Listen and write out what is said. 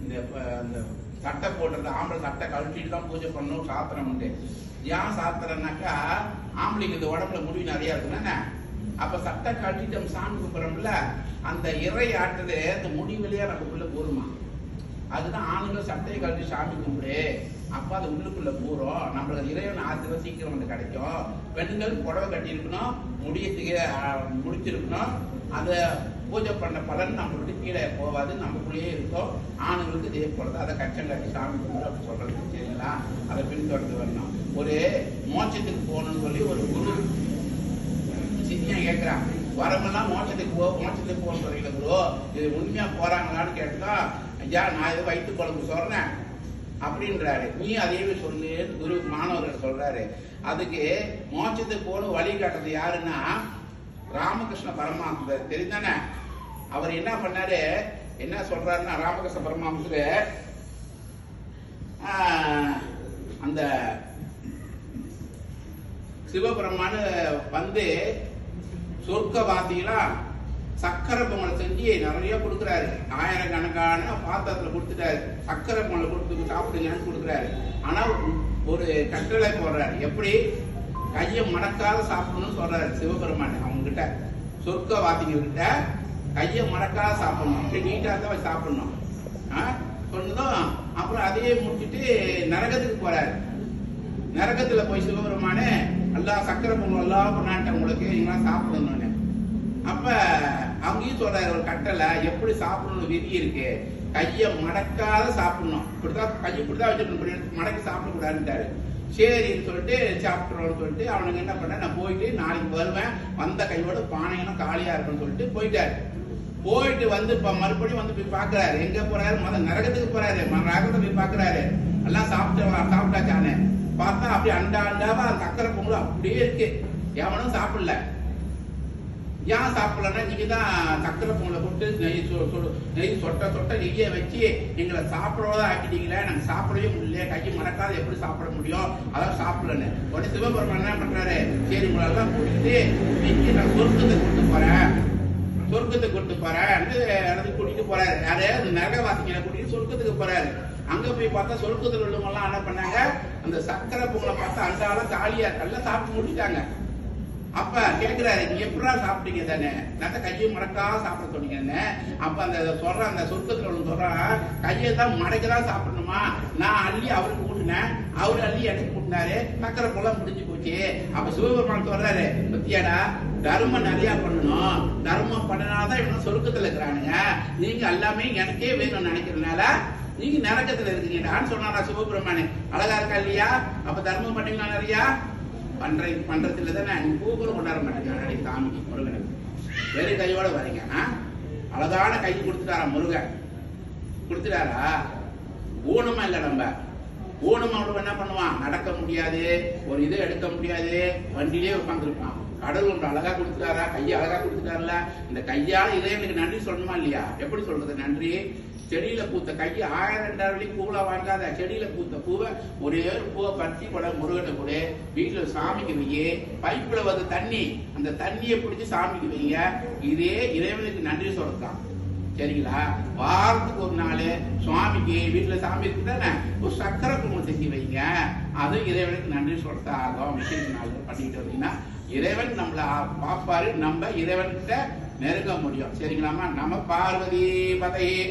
இந்த சட்டை போடுறது ஆம்பளை சட்டை கழட்டிட்டு தான் பூஜை பண்ணணும் சாத்திரம் உண்டு. ஏன் சாத்திரம்னாக்கா ஆம்பளைக்கு இந்த உடம்புல முடி நிறைய இருக்குன்னா அப்ப சட்டை கழட்டிட்டு நம்ம சாமி கும்பிட்றோம்ல அந்த இறை ஆட்டுறது அந்த முடி வழியா நமக்குள்ள போருமா. அதுதான் ஆணுங்க சட்டையை கழட்டி சாமி கும்பிடு அப்ப அது உள்ளுக்குள்ள போறோம் நம்மளுக்கு இறைவன் ஆத்துல சீக்கிரம் வந்து கிடைக்கும். பெண்கள் புடவை கட்டி இருக்கணும் முடியத்துக்கு முடிச்சிருக்கணும். அதை பூஜை பண்ண பலன் நம்மளுக்கு கீழே போகாது நமக்குள்ளேயே இருக்கும். ஆணுங்களுக்கு இதே போலதான் அதை கச்சம் காட்டி சாமி கும்பிடு அப்படி சொல்றது சரிங்களா. அதை பின்தொடர்ந்து வரணும். ஒரு மோட்சத்துக்கு போகணும்னு சொல்லி ஒரு குரு சின்னியா கேட்கிறான் வரமெல்லாம் மோட்சத்துக்கு போகணும்னு சொல்றீங்க குரு இது உண்மையா போறாங்களான்னு கேட்டா ஐயா நான் இதை வயிற்று குழம்பு சொல்றேன் அப்படின்றாரு. நீ அதையே சொல்லு குரு மாணவர்கள் சொல்றாரு. அதுக்கு மோட்சத்துக்கு போன வழி காட்டுறது யாருன்னா ராமகிருஷ்ண பரமஹம்சர் தெரிந்தானே. அவர் என்ன பண்ணாரு என்ன சொல்றாருன்னா ராமகிருஷ்ண பரமஹம்சர் அந்த சிவபெருமானு வந்து சொர்க்கவாதிகளா சக்கரை பொங்கலை செஞ்சு நிறைய கொடுக்குறாரு. ஆயிரக்கணக்கான பாத்திரத்துல கொடுத்துட்டாரு. சக்கரை பொங்கலை கொடுத்து சாப்பிடுங்கன்னு கொடுக்குறாரு. ஆனா ஒரு கட்டளை போடுறாரு. எப்படி கையை மடக்காத சாப்பிடணும்னு சொல்றாரு சிவபெருமான். அவங்க கிட்ட சொர்க்கவாதிங்க கிட்ட கையை மடக்காத சாப்பிடணும் அப்படி நீட்டா தான் சாப்பிடணும் சொன்னதும் அப்புறம் அதையே முடிச்சுட்டு நரகத்துக்கு போறாரு. நரகத்துல போய் சிவபெருமானே எல்லாம் சக்கரை பொங்கல் எல்லாம் கொண்டாட்ட உங்களுக்கு நீங்களாம் சாப்பிடணும்னு. அப்ப அங்கேயும் சொல்றாரு ஒரு கட்டளை எப்படி சாப்பிடணும்னு விதி இருக்கு. கையை மடக்காத சாப்பிடணும். இப்படிதான் கையை இப்படிதான் வச்சுக்கணும் மடக்கி சாப்பிடக்கூடாதுட்டாரு. சரின்னு சொல்லிட்டு சாப்பிட்றோம்னு சொல்லிட்டு அவனுக்கு என்ன பண்ண நான் போயிட்டு நாளைக்கு வருவேன் வந்த கையோட பானையெல்லாம் காலியா இருக்குன்னு சொல்லிட்டு போயிட்டாரு. போயிட்டு வந்து இப்ப மறுபடியும் வந்து போய் பாக்குறாரு. எங்க போறாரு மத நரகத்துக்கு போறாரு. நரகத்தை போய் பாக்குறாரு. எல்லாம் சாப்பிட்டாச்சானே பார்த்தா அப்படி அண்டாவா சக்கரை பொங்கல் அப்படியே இருக்கு. எவனும் சாப்பிடல. ஏன் சாப்பிடலன்னா நீங்க தான் சக்கரை பொங்கலை போட்டு நெய் சொட்ட நெய்யை வச்சு எங்களை சாப்பிடவா ஆக்கிட்டீங்களே நாங்க சாப்பிடவே முடியல கையை மறக்காத எப்படி சாப்பிட முடியும் அதான் சாப்பிடலன்னு. உடனே சிவபெருமான் என்ன பண்றாரு சரி உங்களெல்லாம் கூட்டிட்டு நீங்க நான் சொர்க்கத்தை கூட்டு போறேன் கூட்டிட்டு போறாரு. யாரையாவது நரகவாசிகளை கூட்டிட்டு சொர்க்கத்துக்கு போறாரு. அங்க போய் பார்த்தா சொர்க்கத்துல உள்ளவங்க எல்லாம் என்ன பண்ணாங்க அந்த சக்கரை பொங்கலை பார்த்தா அண்டாலும் காலியா எல்லாம் சாப்பிட்டு முடிச்சிட்டாங்க. அப்ப கேக்குறாரு நீங்க எப்படா சாப்பிட்டீங்க தானே நான் கையை மடக்காத சாப்பிட சொன்னீங்கன்னு. அப்ப அந்த சொல்ற அந்த சொர்க்கத்துல ஒண்ணு சொல்றான் கையை தான் மடக்கதான் சாப்பிடணுமா நான் அள்ளி அவருக்கு ஊட்டினேன் அவரு அள்ளி எனக்கு ஊட்டினாரு சக்கரை பொங்கல் முடிஞ்சு போச்சு. அப்ப சிவபெருமான் சொல்றாரு பத்தியாடா தர்மம் நிறைய பண்ணணும். தர்மம் பண்ணனாதான் இவங்க சொர்க்கத்துல இருக்கிறானுங்க. நீங்க எல்லாமே எனக்கே வேணும்னு நினைக்கிறதுனால நீங்க நரகத்துல இருக்கீங்கடான்னு சொன்னாரா சிவபெருமானு. அழகா இருக்கா இல்லையா. அப்ப தர்மம் பண்ணீங்களா நிறையா பண்றதுல தானே நீங்க பூ கூட கொண்டாட மாட்டேங்க. நாளைக்கு சாமிக்கு முருகனுக்கு வெறும் கையோட வரீங்க. அழகான கை கொடுத்துட்டாரா முருகன் கொடுத்துட்டாரா. ஊனமா இல்ல நம்ம ஊனமா அவ்வளவு என்ன பண்ணுவான் நடக்க முடியாது ஒரு இதை எடுக்க முடியாது வண்டியிலே உட்காந்துருப்பான். கடல் ஒன்று அழகா கொடுத்துட்டாரா கையை அழகா கொடுத்துட்டாருல. இந்த கையால இறைவனுக்கு நன்றி சொல்லணுமா இல்லையா. எப்படி சொல்றது நன்றி. செடியில பூத்த கையை 1000-2000 பூவா வாங்காத செடியில பூத்த பூவை ஒரே ஒரு பூவை பறிச்சு கூட முருகனை கூட வீட்டுல சாமிக்கு வைங்க. பைப்புல வந்து தண்ணி அந்த தண்ணியை பிடிச்சி சாமிக்கு வைங்க. இதே இறைவனுக்கு நன்றி சொல்லலாம் சரிங்களா. வாரத்துக்கு ஒரு நாள் சுவாமிக்கு வீட்டுல சாமி இருக்கு தானே ஒரு சக்கரை பொங்கல் செஞ்சு வைங்க. அது இறைவனுக்கு நன்றி சொல்றதா ஆகும். விசேஷ நாள் பண்ணிட்டு வந்தீங்கன்னா இறைவன் நம்மள பாப்பாரு நம்ம இறைவன்கிட்ட நெருங்க முடியும் சரிங்களாமா. நம்ம பார்வதி பதையே